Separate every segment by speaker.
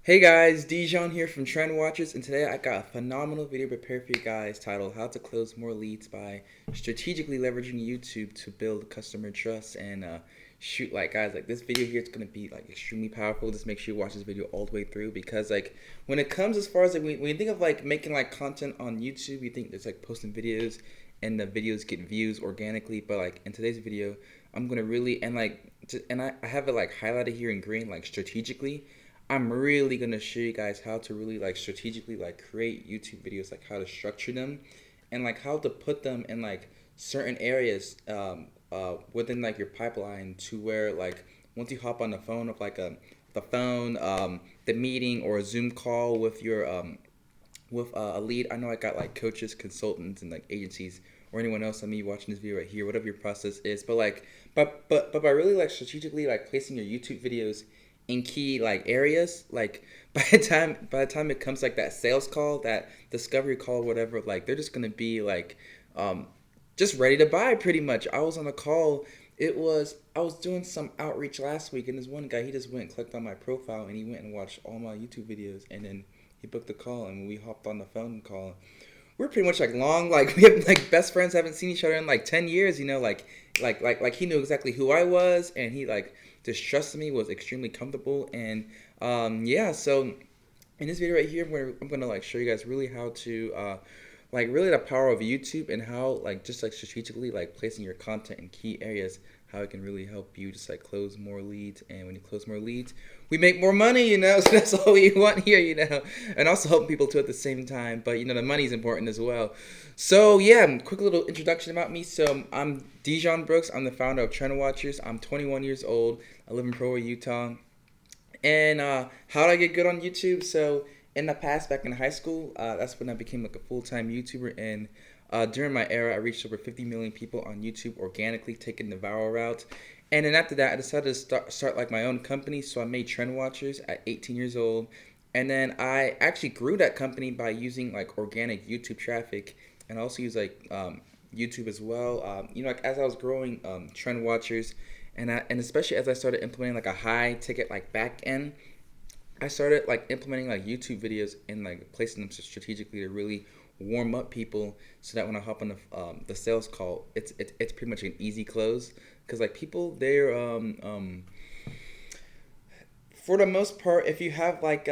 Speaker 1: Hey guys, Dijon here from Trend Watchers, and today I got a phenomenal video prepared for you guys titled How to Close More Leads by Strategically Leveraging YouTube to Build Customer Trust. And shoot, like guys, like this video here is going to be like extremely powerful. Just make sure you watch this video all the way through, because like when it comes as far as like when you think of like making like content on YouTube, you think there's like posting videos and the videos get views organically. But like in today's video, I'm going to really, and like, I have it like highlighted here in green, like strategically. I'm really gonna show you guys how to really like strategically like create YouTube videos, like how to structure them, and like how to put them in like certain areas within like your pipeline, to where like once you hop on the phone of like the phone, the meeting or a Zoom call with your with a lead. I know I got like coaches, consultants, and like agencies or anyone else, I mean, watching this video right here, whatever your process is. But like, but by really like strategically like placing your YouTube videos in key like areas, like by the time it comes like that sales call, that discovery call, whatever, like they're just gonna be like um just ready to buy pretty much. I was on a call. I was doing some outreach last week, and this one guy, he just went and clicked on my profile, and he went and watched all my YouTube videos, and then he booked the call. And when we hopped on the phone call, we're pretty much like long, like we have like best friends, haven't seen each other in like 10 years, you know, like he knew exactly who I was, and he like just trusted me, was extremely comfortable. And yeah, so in this video right here, I'm gonna like show you guys really how to like really the power of YouTube, and how like just like strategically like placing your content in key areas, how it can really help you just like close more leads. And when you close more leads, we make more money, you know. So that's all we want here, you know, and also helping people too at the same time. But you know, the money is important as well. So yeah, quick little introduction about me. So I'm Dijon Brooks. I'm the founder of Trend Watchers. I'm 21 years old. I live in Provo, Utah. And how did I get good on YouTube? So in the past, back in high school, that's when I became like a full-time YouTuber. And during my era, I reached over 50 million people on YouTube organically, taking the viral route. And then after that, I decided to start like my own company. So I made Trend Watchers at 18 years old. And then I actually grew that company by using like organic YouTube traffic, and I also use like YouTube as well. You know, like as I was growing Trend Watchers, and especially as I started implementing like a high ticket like back end, I started like implementing like YouTube videos and like placing them strategically to really warm up people, so that when I hop on the sales call, it's pretty much an easy close. Because like people, they're for the most part, if you have like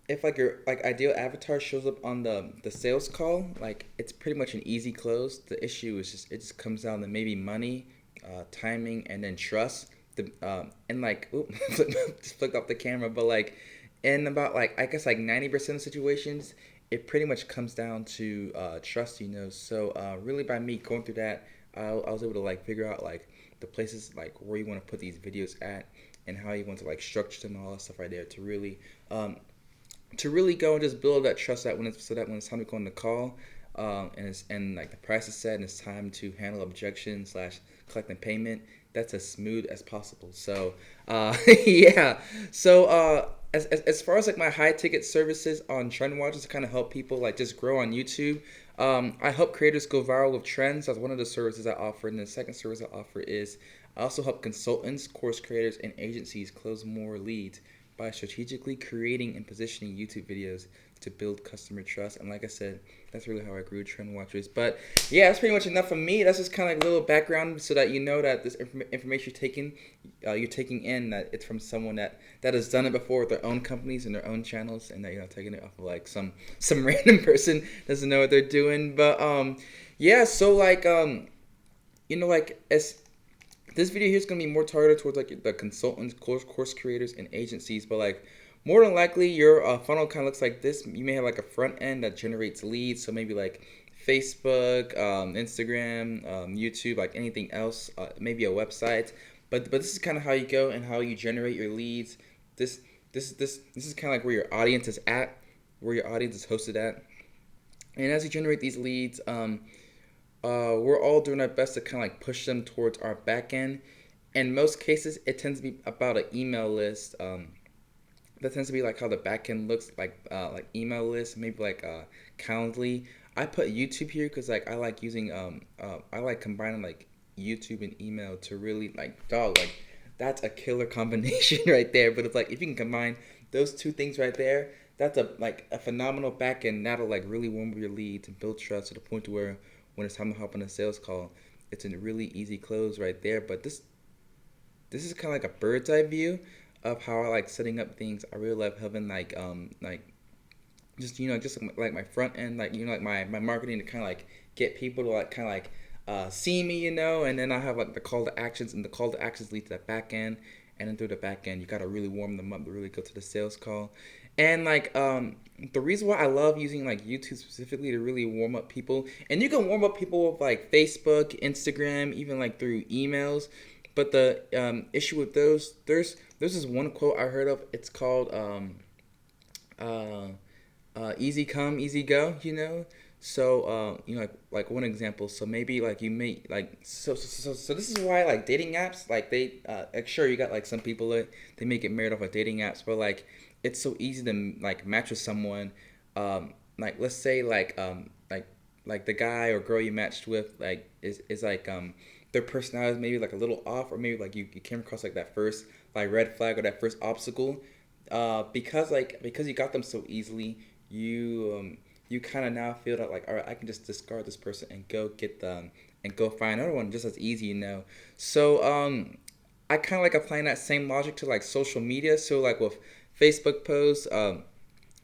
Speaker 1: if like your like ideal avatar shows up on the sales call, like it's pretty much an easy close. The issue is just, it just comes down to maybe money, timing, and then trust. And like, oop, just flicked off the camera. But like, in about like I guess like 90% of situations, it pretty much comes down to trust. You know, so really by me going through that, I was able to like figure out like the places like where you want to put these videos at, and how you want to like structure them and all that stuff right there, um, to really go and just build that trust, that when it's, so that when it's time to go on the call, and like the price is set and it's time to handle objections slash collecting payment, that's as smooth as possible. So yeah, so as far as like my high ticket services on Trend Watchers to kind of help people like just grow on YouTube, I help creators go viral with trends. That's one of the services I offer. And the second service I offer is I also help consultants, course creators, and agencies close more leads by strategically creating and positioning YouTube videos to build customer trust. And like I said, that's really how I grew Trend Watchers. But yeah, that's pretty much enough for me. That's just kind of like a little background, so that you know that this information you're taking in, that it's from someone that has done it before with their own companies and their own channels, and that you're not taking it off of like some random person doesn't know what they're doing. But yeah, so like you know, like as this video here is going to be more targeted towards like the consultants, course creators, and agencies. But like more than likely, your funnel kind of looks like this. You may have like a front end that generates leads, so maybe like Facebook, Instagram, YouTube, like anything else, maybe a website. But this is kind of how you go and how you generate your leads. This is kind of like where your audience is at, where your audience is hosted at. And as you generate these leads, we're all doing our best to kind of like push them towards our back end. In most cases, it tends to be about an email list. That tends to be like how the back end looks like email list, maybe like Calendly. I put YouTube here because like I like using I like combining like YouTube and email to really like, dog, like that's a killer combination right there. But it's like if you can combine those two things right there, that's a phenomenal back end that'll like really warm up your leads and build trust to the point to where when it's time to hop on a sales call, it's a really easy close right there. But this is kind of like a bird's eye view of how I like setting up things. I really love having like just just like my front end, like like my marketing to kind of like get people to like kind of like see me, and then I have like the call to actions, and the call to actions lead to that back end, and then through the back end you got to really warm them up to really go to the sales call. And like the reason why I love using like YouTube specifically to really warm up people, and you can warm up people with like Facebook, Instagram, even like through emails. But the issue with those, there's this one quote I heard of. It's called uh, easy come, easy go. So like one example. So maybe like you may like so this is why like dating apps, like they like sure you got like some people that they may get married off of dating apps, but like it's so easy to like match with someone. Like let's say like the guy or girl you matched with like is like their personality is maybe like a little off, or maybe like you came across like that first like red flag or that first obstacle, because you got them so easily, you kind of now feel that like, all right, I can just discard this person and go get them and go find another one just as easy. So I kind of like applying that same logic to like social media. So like with Facebook posts,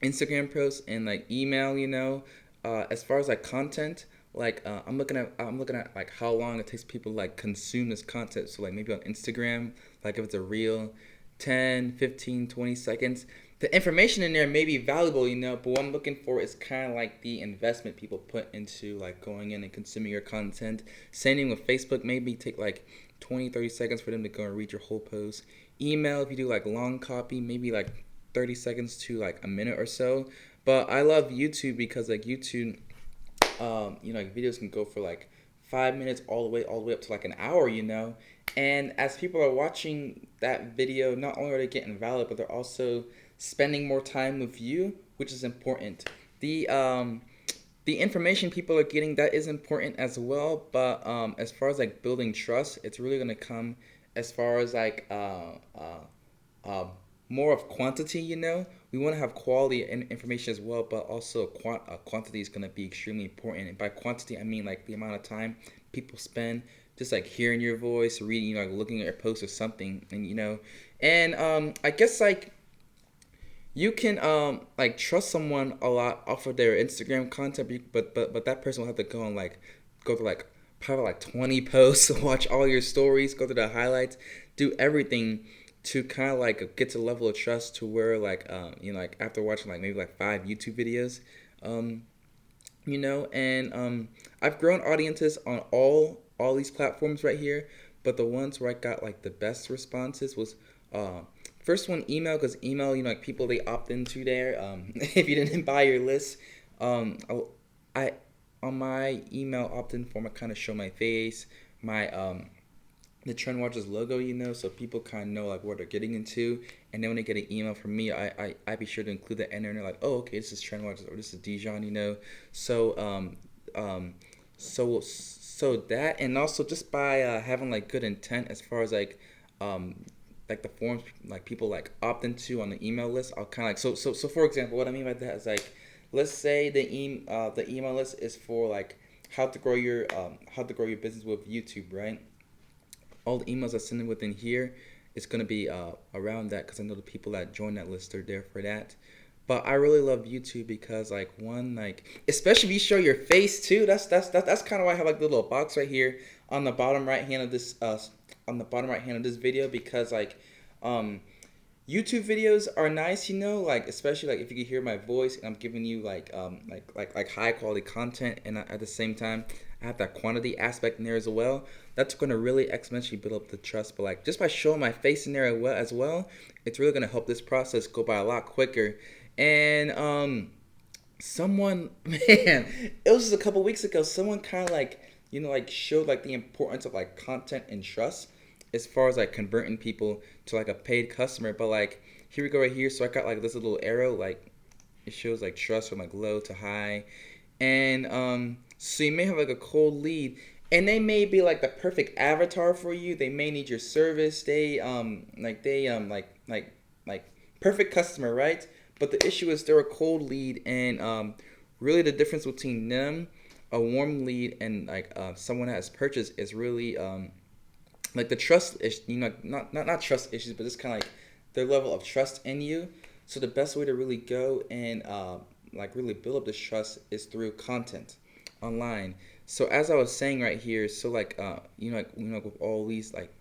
Speaker 1: Instagram posts, and like email. As far as like content, like I'm looking at like how long it takes people to like consume this content. So like maybe on Instagram, like if it's a reel, 10, 15, 20 seconds. The information in there may be valuable, but what I'm looking for is kind of like the investment people put into like going in and consuming your content. Same thing with Facebook, maybe take like 20, 30 seconds for them to go and read your whole post. Email, if you do like long copy, maybe like 30 seconds to like a minute or so. But I love YouTube because like YouTube, like videos can go for like 5 minutes all the way up to like an hour. And as people are watching that video, not only are they getting valid, but they're also spending more time with you, which is important. The information people are getting, that is important as well. But as far as like building trust, it's really gonna come as far as like uh, more of quantity. We want to have quality information as well, but also quantity is going to be extremely important. And by quantity, I mean like the amount of time people spend just like hearing your voice, reading, like looking at your post or something. And I guess like you can like trust someone a lot off of their Instagram content, but that person will have to go and like go to like probably like 20 posts, watch all your stories, go to the highlights, do everything to kind of like get to the level of trust to where like like after watching like maybe like 5 YouTube videos, um and I've grown audiences on all these platforms right here, but the ones where I got like the best responses was first one, email, because email, like people, they opt into there. If you didn't buy your list, I on my email opt-in form, I kind of show my face, my the Trend Watchers logo, so people kind of know like what they're getting into. And then when they get an email from me, I be sure to include that in there, and they're like, oh, okay, this is Trend Watchers, or this is Dijon. So so that, and also just by having like good intent as far as like the forms like people like opt into on the email list, I'll kind of like so for example, what I mean by that is like, let's say the email list is for like how to grow your business with YouTube, right? All the emails I send in within here, it's gonna be around that, because I know the people that join that list are there for that. But I really love YouTube because like one, like especially if you show your face too. That's kind of why I have like the little box right here on the bottom right hand of this video, because like um YouTube videos are nice, like especially like if you can hear my voice and I'm giving you like high quality content, and at the same time I have that quantity aspect in there as well. That's going to really exponentially build up the trust. But like just by showing my face in there as well, it's really going to help this process go by a lot quicker. And someone, man, it was just a couple weeks ago, someone kind of like like showed like the importance of like content and trust as far as like converting people to like a paid customer. But like here we go right here. So I got like this little arrow, like it shows like trust from like low to high. And so you may have like a cold lead, and they may be like the perfect avatar for you. They may need your service. They like perfect customer, right? But the issue is they're a cold lead, and really the difference between them, a warm lead, and like someone that has purchased is really like the trust is, you know, not trust issues, but it's kind of like their level of trust in you. So the best way to really go and like really build up this trust is through content online. So as I was saying right here, so like with all these like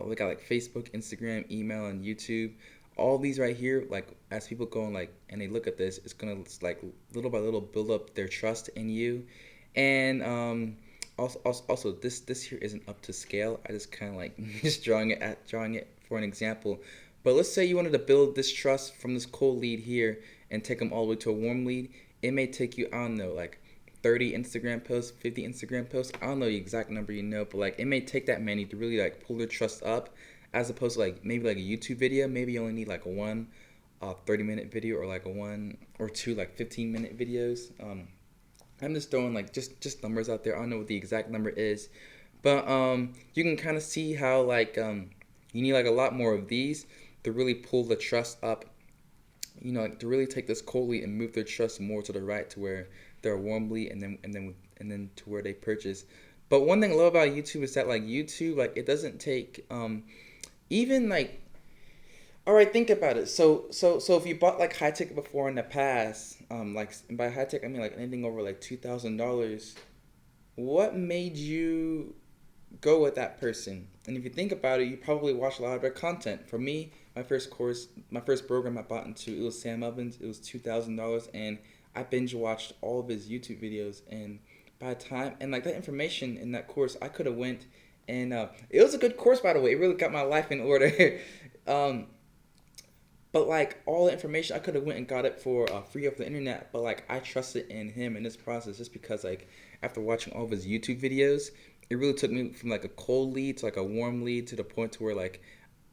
Speaker 1: we got like Facebook, Instagram, email, and YouTube. All these right here, like as people go and like and they look at this, it's gonna like little by little build up their trust in you, and also this here isn't up to scale. I just kind of like just drawing it for an example. But let's say you wanted to build this trust from this cold lead here and take them all the way to a warm lead. It may take you, I don't know, like 30 Instagram posts, 50 Instagram posts. I don't know the exact number, but like it may take that many to really like pull their trust up, as opposed to like maybe like a YouTube video. Maybe you only need like a one 30-minute video, or like a one or two like 15-minute videos. I'm just throwing like just numbers out there. I don't know what the exact number is, but you can kind of see how like you need like a lot more of these to really pull the trust up. Like to really take this cold lead and move their trust more to the right, to where they're warmly, and then to where they purchase. But one thing I love about YouTube is that like YouTube, like it doesn't take even like, all right, think about it. So if you bought like high ticket before in the past, like, and by high ticket I mean like anything over like $2,000, what made you go with that person? And if you think about it, you probably watch a lot of their content. For me, my first program I bought into, it was Sam Evans. It was $2,000, and I binge watched all of his YouTube videos. And by the time, and like that information in that course, I could have went and it was a good course, by the way. It really got my life in order. But like all the information, I could have went and got it for free off the internet. But like I trusted in him in this process, just because like after watching all of his YouTube videos, it really took me from like a cold lead to like a warm lead, to the point to where like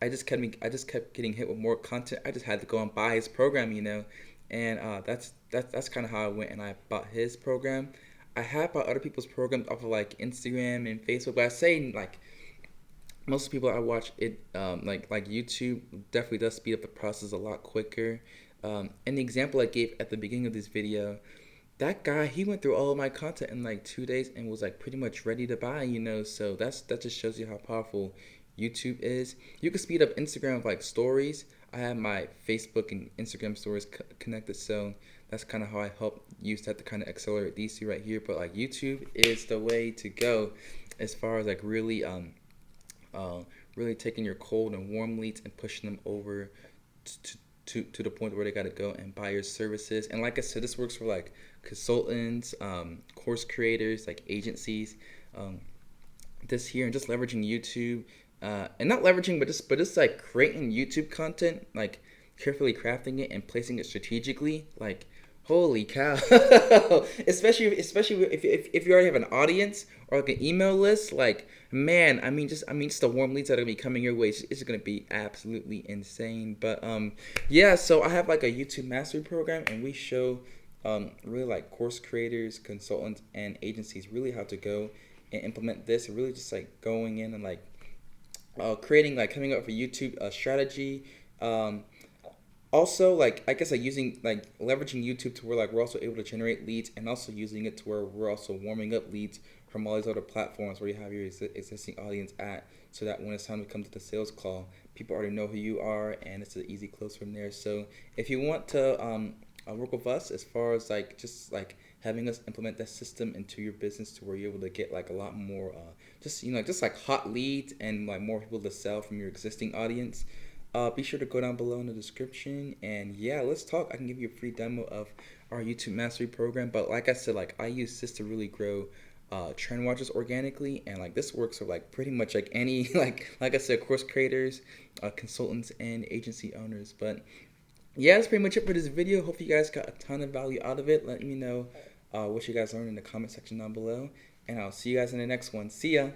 Speaker 1: I just kept getting hit with more content. I just had to go and buy his program, and that's kind of how I went and I bought his program. I have bought other people's programs off of like Instagram and Facebook, but I say like most people I watch it like YouTube definitely does speed up the process a lot quicker. And the example I gave at the beginning of this video, that guy, he went through all of my content in like 2 days and was like pretty much ready to buy, So that just shows you how powerful YouTube is. You can speed up Instagram with like stories. I have my Facebook and Instagram stories connected, so that's kind of how I help use that to kind of accelerate these two right here. But like YouTube is the way to go as far as like really really taking your cold and warm leads and pushing them over to the point where they got to go and buy your services. And like I said, this works for like consultants, course creators, like agencies. This here, and just leveraging YouTube, and not leveraging, but just like creating YouTube content, like carefully crafting it and placing it strategically. Like, holy cow! especially if you already have an audience or like an email list. Like, man, I mean just the warm leads that are gonna be coming your way. It's gonna be absolutely insane. But yeah. So I have like a YouTube mastery program, and we show really like course creators, consultants, and agencies really how to go and implement this. Really just like going in and like creating, like coming up with a YouTube strategy. Also, like I guess like using like leveraging YouTube to where like we're also able to generate leads, and also using it to where we're also warming up leads from all these other platforms where you have your existing audience at, so that when it's time to come to the sales call, people already know who you are, and it's an easy close from there. So if you want to work with us as far as like just like having us implement that system into your business to where you're able to get like a lot more just like hot leads and like more people to sell from your existing audience, be sure to go down below in the description, and yeah, let's talk. I can give you a free demo of our YouTube mastery program. But like I said, like I use this to really grow trend watchers organically, and like this works for like pretty much like any like I said, course creators, consultants, and agency owners. But yeah, that's pretty much it for this video. Hope you guys got a ton of value out of it. Let me know what you guys learned in the comment section down below, and I'll see you guys in the next one. See ya.